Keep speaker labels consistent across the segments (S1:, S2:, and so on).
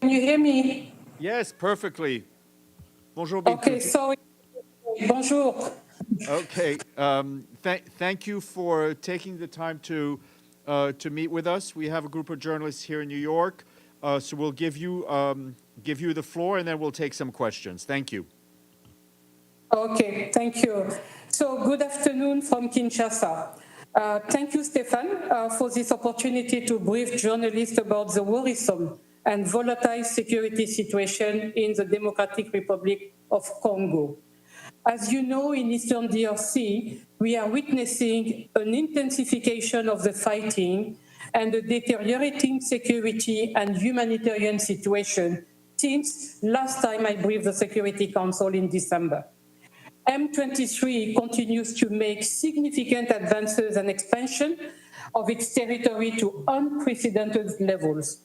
S1: you hear me?
S2: Yes, perfectly. Bonjour, Bintou.
S1: Okay, sorry. Bonjour.
S2: Okay, thank you for taking the time to meet with us. We have a group of journalists here in New York, so we'll give you the floor, and then we'll take some questions. Thank you.
S1: Okay, thank you. So good afternoon from Kinshasa. Thank you, Stefan, for this opportunity to brief journalists about the worrisome and volatile security situation in the Democratic Republic of Congo. As you know, in Eastern DRC, we are witnessing an intensification of the fighting and a deteriorating security and humanitarian situation since last time I briefed the Security Council in December. M23 continues to make significant advances and expansion of its territory to unprecedented levels.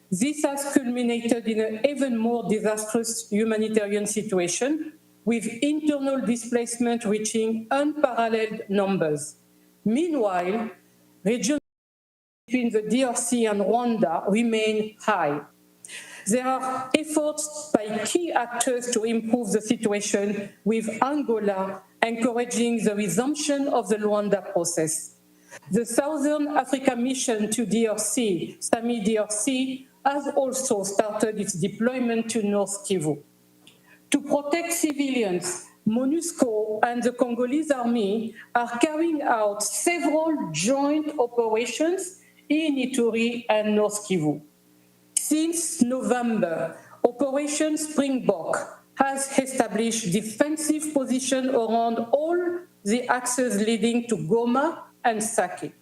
S1: This has culminated in an even more disastrous humanitarian situation, with internal displacement reaching unparalleled numbers. Meanwhile, regions between the DRC and Rwanda remain high. There are efforts by key actors to improve the situation, with Angola encouraging the resumption of the Luanda process. The Southern Africa Mission to DRC, SAMI DRC, has also started its deployment to North Kivu. To protect civilians, MONUSCO and the Congolese army are carrying out several joint operations in Ituri and North Kivu. Since November, Operation Springbok has established defensive positions around all the axes leading to Goma and Sake.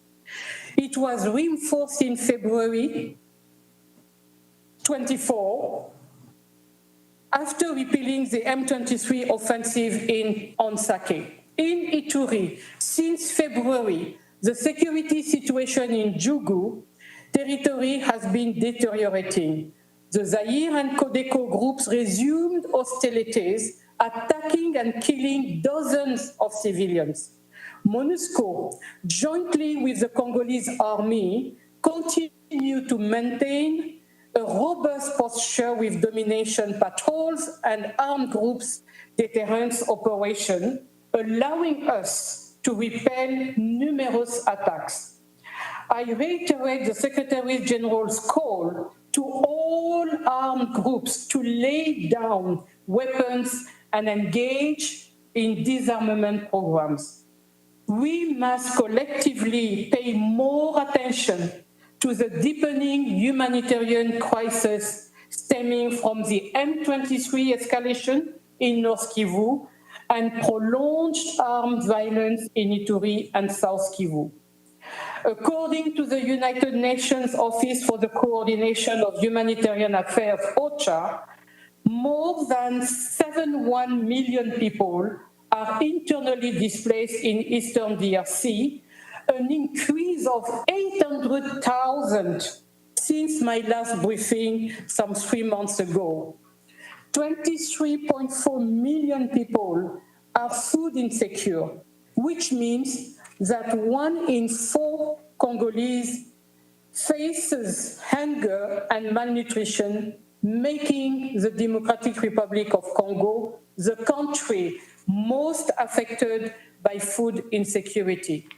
S1: It was reinforced in February 24 after repelling the M23 offensive on Sake. In Ituri, since February, the security situation in Djougou territory has been deteriorating. The Zaire and Codeco groups resumed hostilities, attacking and killing dozens of civilians. MONUSCO, jointly with the Congolese army, continue to maintain a robust posture with domination patrols and armed groups deterrence operation, allowing us to repel numerous attacks. I reiterate the Secretary General's call to all armed groups to lay down weapons and engage in disarmament programs. We must collectively pay more attention to the deepening humanitarian crisis stemming from the M23 escalation in North Kivu and prolonged armed violence in Ituri and South Kivu. According to the United Nations Office for the Coordination of Humanitarian Affairs, OCHA, more than 71 million people are internally displaced in Eastern DRC, an increase of 800,000 since my last briefing some 3 months ago. 23.4 million people are food insecure, which means that 1 in 4 Congolese faces hunger and malnutrition, making the Democratic Republic of Congo the country most affected by food insecurity.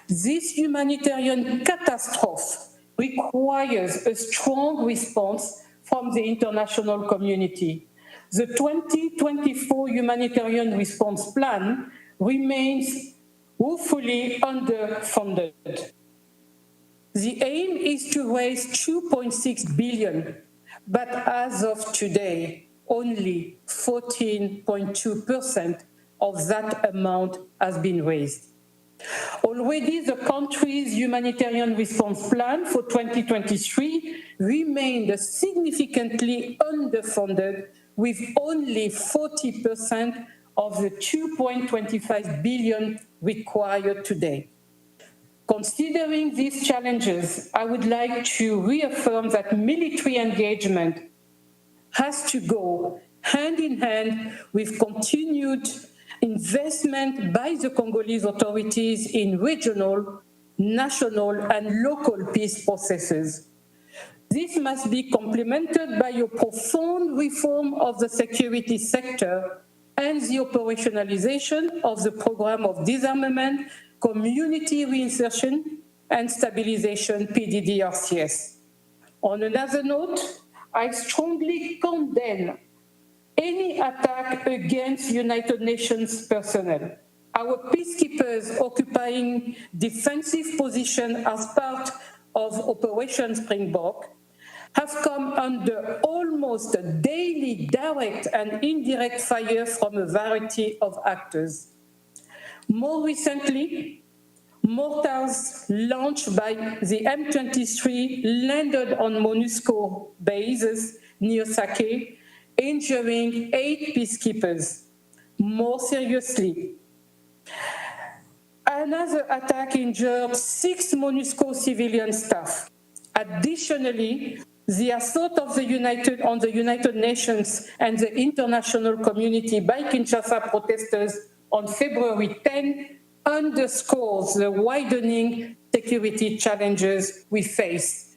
S1: This humanitarian catastrophe requires a strong response from the international community. The 2024 Humanitarian Response Plan remains woefully underfunded. The aim is to raise 2.6 billion, but as of today, only 14.2% of that amount has been raised. Already, the country's humanitarian response plan for 2023 remained significantly underfunded, with only 40% of the 2.25 billion required today. Considering these challenges, I would like to reaffirm that military engagement has to go hand in hand with continued investment by the Congolese authorities in regional, national, and local peace processes. This must be complemented by a profound reform of the security sector and the operationalization of the program of disarmament, community reinsertion, and stabilization PDDRCS. On another note, I strongly condemn any attack against United Nations personnel. Our peacekeepers occupying defensive position as part of Operation Springbok have come under almost daily direct and indirect fire from a variety of actors. More recently, mortars launched by the M23 landed on MONUSCO bases near Sake, injuring 8 peacekeepers. More seriously, another attack injured 6 MONUSCO civilian staff. Additionally, the assault of on the United Nations and the international community by Kinshasa protesters on February 10 underscores the widening security challenges we face.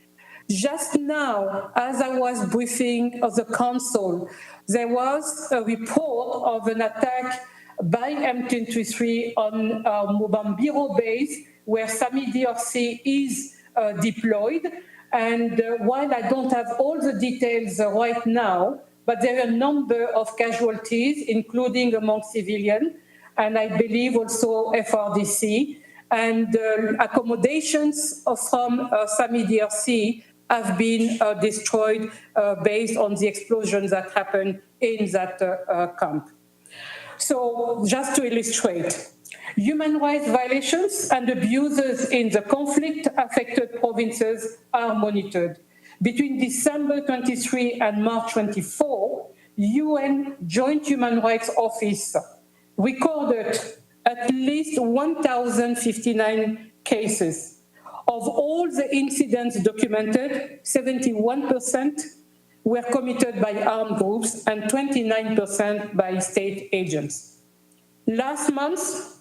S1: Just now, as I was briefing of the Council, there was a report of an attack by M23 on Mubambiro base, where SAMI DRC is deployed. And while I don't have all the details right now, but there are a number of casualties, including among civilians, and I believe also FRDC, and accommodations from SAMI DRC have been destroyed based on the explosions that happened in that camp. So just to illustrate, human rights violations and abuses in the conflict-affected provinces are monitored. Between December 23 and March 24, UN Joint Human Rights Office recorded at least 1,059 cases. Of all the incidents documented, 71% were committed by armed groups and 29% by state agents. Last month,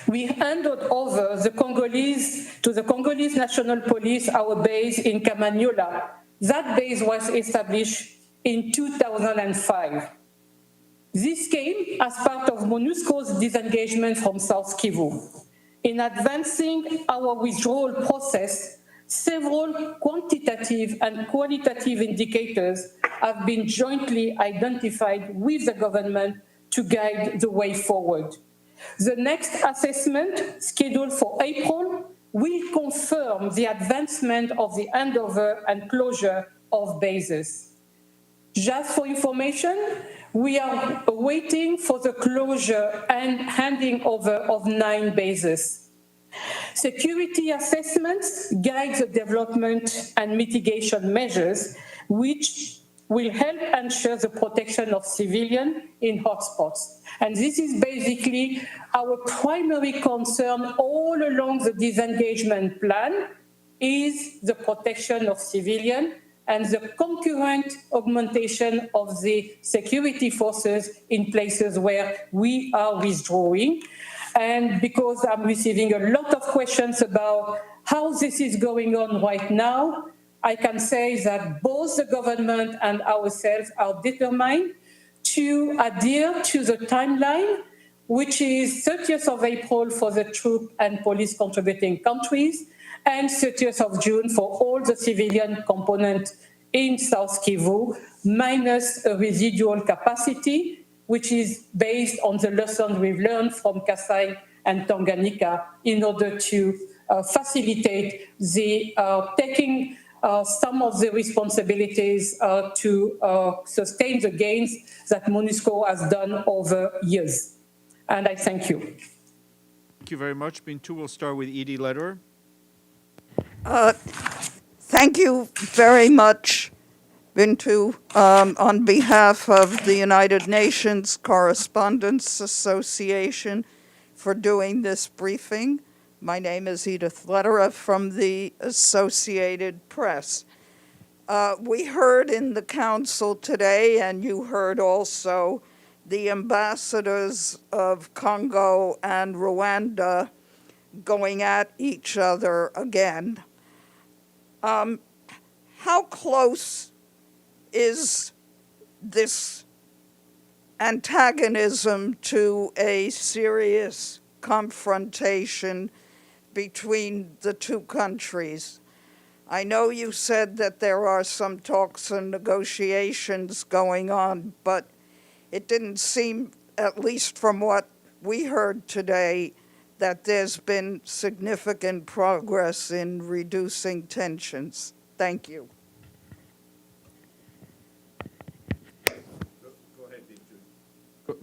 S1: we handed over to the Congolese National Police our base in Kamanyola. That base was established in 2005. This came as part of MONUSCO's disengagement from South Kivu. In advancing our withdrawal process, several quantitative and qualitative indicators have been jointly identified with the government to guide the way forward. The next assessment, scheduled for April, will confirm the advancement of the handover and closure of bases. Just for information, we are waiting for the closure and handing over of 9 bases. Security assessments guide the development and mitigation measures, which will help ensure the protection of civilians in hotspots. And this is basically our primary concern all along the disengagement plan, is the protection of civilians and the concurrent augmentation of the security forces in places where we are withdrawing. And because I'm receiving a lot of questions about how this is going on right now, I can say that both the government and ourselves are determined to adhere to the timeline, which is 30th of April for the troop and police contributing countries, and 30th of June for all the civilian component in South Kivu, minus a residual capacity, which is based on the lessons we've learned from Kasai and Tanganyika in order to facilitate the taking some of the responsibilities to sustain the gains that MONUSCO has done over years. And I thank you.
S2: Thank you very much. Bintou, we'll start with Edie Lederer.
S3: Thank you very much, Bintou, on behalf of the United Nations Correspondents Association for doing this briefing. My name is Edith Lederer from the Associated Press. We heard in the council today, and you heard also, the ambassadors of Congo and Rwanda going at each other again. how close is this antagonism to a serious confrontation between the two countries? I know you said that there are some talks and negotiations going on, but it didn't seem, at least from what we heard today, that there's been significant progress in reducing tensions. Thank you.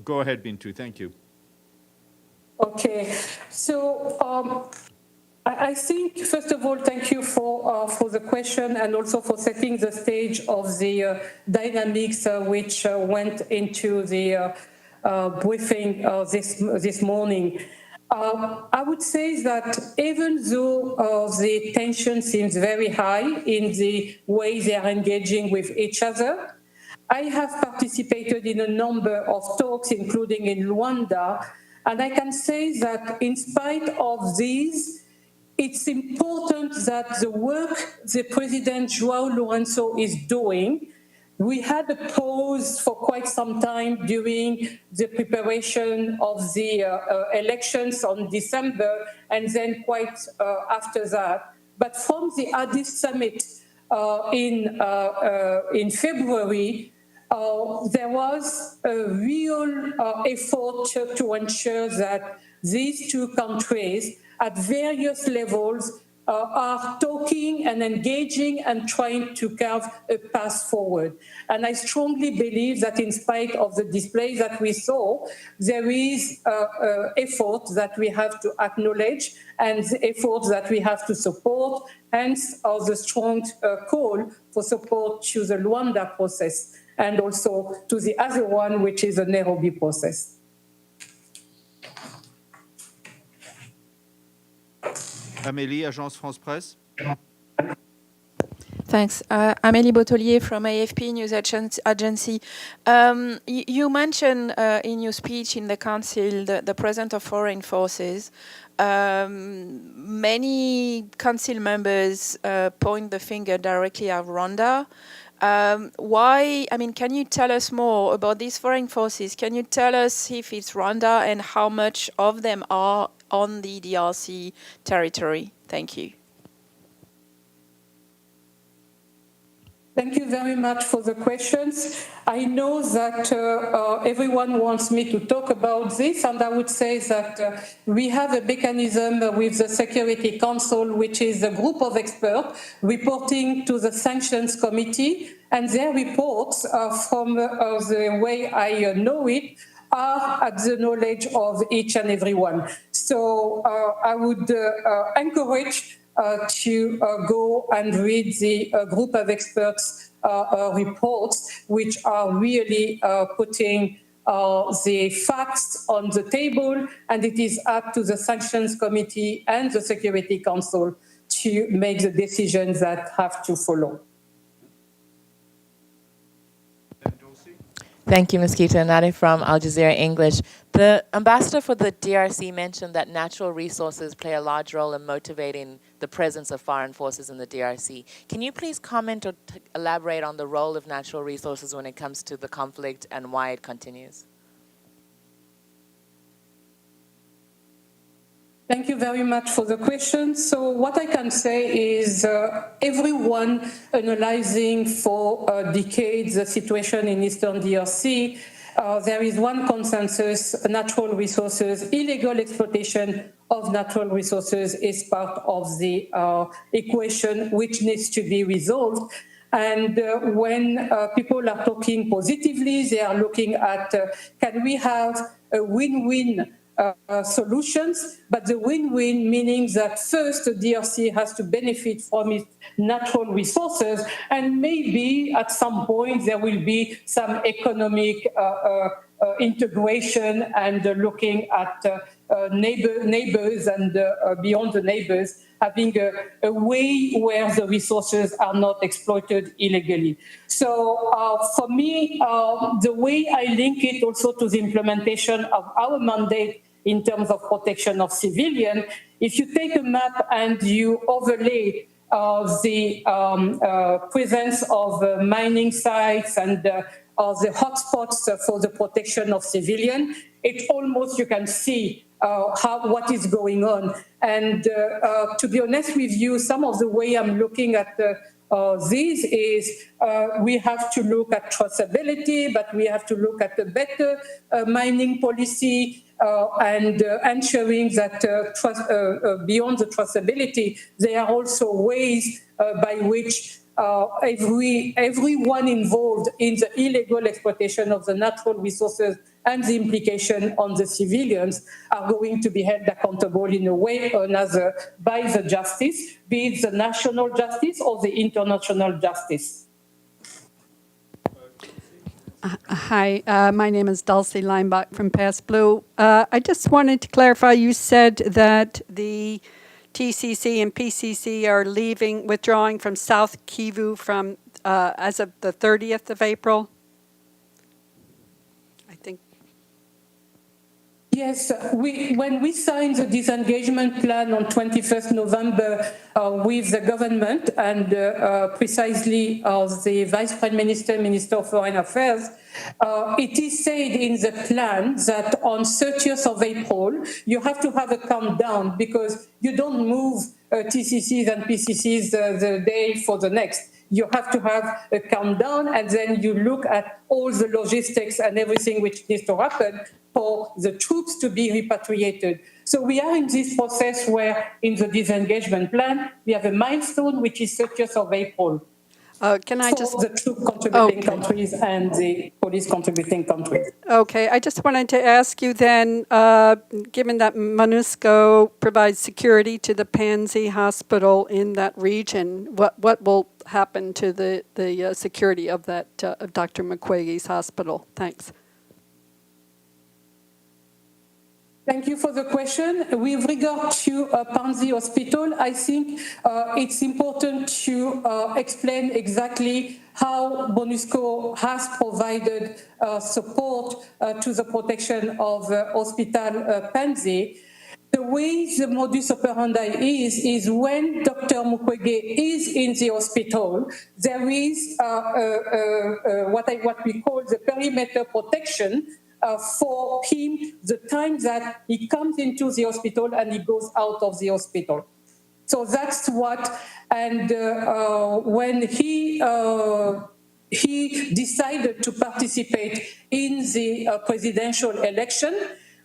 S2: Go ahead, Bintou. Thank you.
S1: Okay, so I think, first of all, thank you for the question and also for setting the stage of the dynamics which went into the briefing this morning. I would say that even though the tension seems very high in the way they are engaging with each other, I have participated in a number of talks, including in Rwanda, and I can say that in spite of these, it's important that the work the President João Lourenço is doing. We had a pause for quite some time during the preparation of the elections on December, and then quite after that. But from the Addis summit in February, there was a real effort to ensure that these two countries at various levels are talking and engaging and trying to carve a path forward. And I strongly believe that in spite of the displays that we saw, there is effort that we have to acknowledge and the efforts that we have to support, hence the strong call for support to the Luanda process and also to the other one, which is the Nairobi process.
S2: Amélie, Agence France Presse.
S4: Thanks. Amélie Bottelier from AFP News Agency. You mentioned in your speech in the Council the presence of foreign forces. Many Council members point the finger directly at Rwanda. Why? I mean, can you tell us more about these foreign forces? Can you tell us if it's Rwanda and how much of them are on the DRC territory? Thank you.
S1: Thank you very much for the questions. I know that everyone wants me to talk about this, and I would say that we have a mechanism with the Security Council, which is a group of experts reporting to the Sanctions Committee, and their reports, from the way I know it, are at the knowledge of each and every one. So I would encourage to go and read the group of experts reports, which are really putting the facts on the table, and it is up to the Sanctions Committee and the Security Council to make the decisions that have to follow.
S5: Thank you, Ms. Keita. Nade from Al Jazeera English. The ambassador for the DRC mentioned that natural resources play a large role in motivating the presence of foreign forces in the DRC. Can you please comment or elaborate on the role of natural resources when it comes to the conflict and why it continues?
S1: Thank you very much for the question. So what I can say is everyone analyzing for decades the situation in Eastern DRC, there is one consensus: natural resources, illegal exploitation of natural resources is part of the equation which needs to be resolved. And when people are talking positively, they are looking at can we have a win-win solutions, but the win-win meaning that first the DRC has to benefit from its natural resources, and maybe at some point there will be some economic integration and looking at neighbors and beyond the neighbors, having a way where the resources are not exploited illegally. So for me, the way I link it also to the implementation of our mandate in terms of protection of civilians, if you take a map and you overlay the presence of mining sites and the hotspots for the protection of civilians. It almost, you can see what is going on. And to be honest with you, some of the way I'm looking at this is we have to look at traceability, but we have to look at a better mining policy and ensuring that beyond the traceability, there are also ways by which everyone involved in the illegal exploitation of the natural resources and the implication on the civilians are going to be held accountable in a way or another by the justice, be it the national justice or the international justice.
S6: Hi, my name is Dulcie Leinbach from Pass Blue. I just wanted to clarify, you said that the TCC and PCC are withdrawing from South Kivu from as of the 30th of April? I think.
S1: Yes, when we signed the disengagement plan on 21st November with the government and precisely the Vice Prime Minister, Minister of Foreign Affairs, it is said in the plan that on 30th of April, you have to have a countdown because you don't move TCCs and PCCs the day for the next. You have to have a countdown, and then you look at all the logistics and everything which needs to happen for the troops to be repatriated. So we are in this process where in the disengagement plan, we have a milestone which is 30th of April.
S6: Can I just...
S1: For the troop contributing countries and the police contributing countries.
S6: Okay, I just wanted to ask you then, given that MONUSCO provides security to the Panzi hospital in that region, what will happen to the security of that of Dr. Mukwege's hospital? Thanks.
S1: Thank you for the question. With regard to Panzi Hospital, I think it's important to explain exactly how MONUSCO has provided support to the protection of Hospital Panzi. The way the modus operandi is when Dr. Mukwege is in the hospital, there is what we call the perimeter protection for him, the time that he comes into the hospital and he goes out of the hospital. So that's what, and when he decided to participate in the presidential election,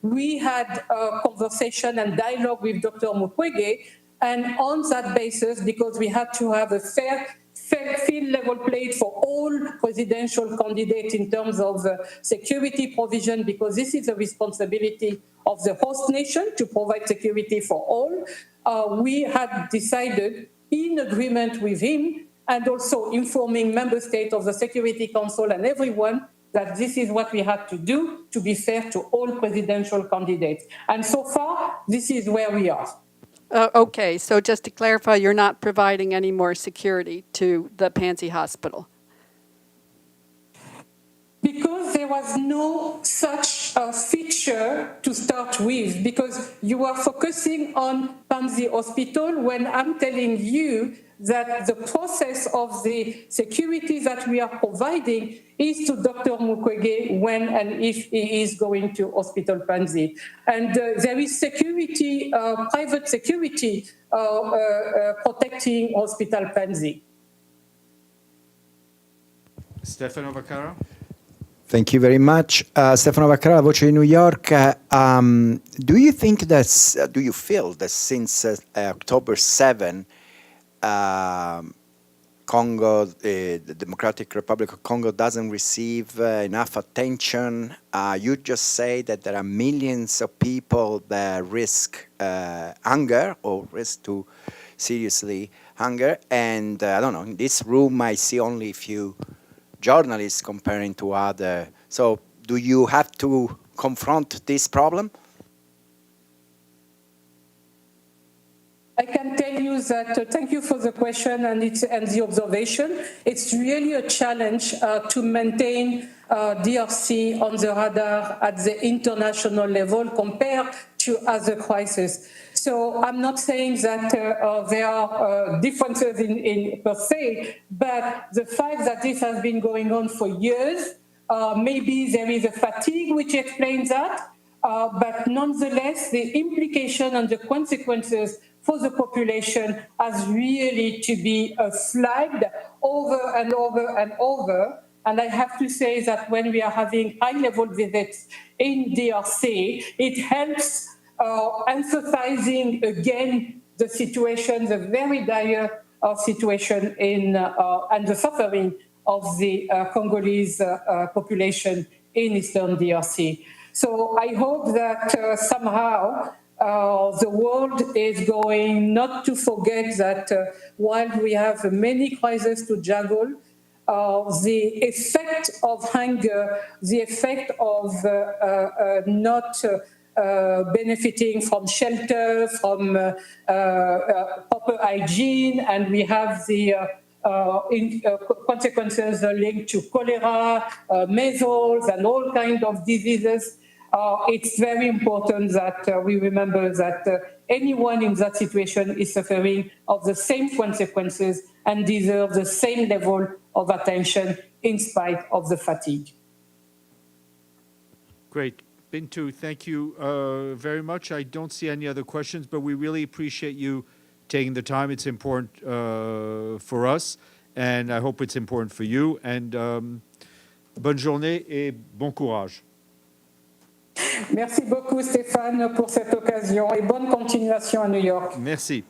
S1: we had a conversation and dialogue with Dr. Mukwege, and on that basis, because we had to have a fair field level played for all presidential candidates in terms of security provision, because this is a responsibility of the host nation to provide security for all. We had decided in agreement with him and also informing member states of the Security Council and everyone that this is what we had to do to be fair to all presidential candidates. And so far, this is where we are.
S6: Okay, so just to clarify, you're not providing any more security to the Panzi Hospital?
S1: Because there was no such feature to start with, because you are focusing on Panzi Hospital when I'm telling you that the process of the security that we are providing is to Dr. Mukwege when and if he is going to Hospital Panzi. And there is security, private security protecting Hospital Panzi.
S2: Stefano Vaccaro.
S7: Thank you very much. Stefano Vaccaro, La Voce di New York. Do you think that, do you feel that since October 7, Congo, the Democratic Republic of Congo doesn't receive enough attention? You just say that there are millions of people that risk hunger or risk to seriously hunger. And I don't know, in this room I see only a few journalists comparing to other. So do you have to confront this problem?
S1: I can tell you that, thank you for the question and the observation. It's really a challenge to maintain DRC on the radar at the international level compared to other crises. So I'm not saying that there are differences in per se, but the fact that this has been going on for years, maybe there is a fatigue which explains that, but nonetheless, the implication and the consequences for the population has really to be flagged over and over and over. And I have to say that when we are having high-level visits in DRC, it helps emphasizing again the situation, the very dire situation and the suffering of the Congolese population in Eastern DRC. So I hope that somehow the world is going not to forget that while we have many crises to juggle, the effect of hunger, the effect of not benefiting from shelter, from proper hygiene, and we have the consequences linked to cholera, measles, and all kinds of diseases. It's very important that we remember that anyone in that situation is suffering of the same consequences and deserves the same level of attention in spite of the fatigue.
S2: Great. Bintou, thank you very much. I don't see any other questions, but we really appreciate you taking the time. It's important for us, and I hope it's important for you. And bonne journée et bon courage.
S1: Merci beaucoup Stéphane pour cette occasion et bonne continuation à New York.
S2: Merci.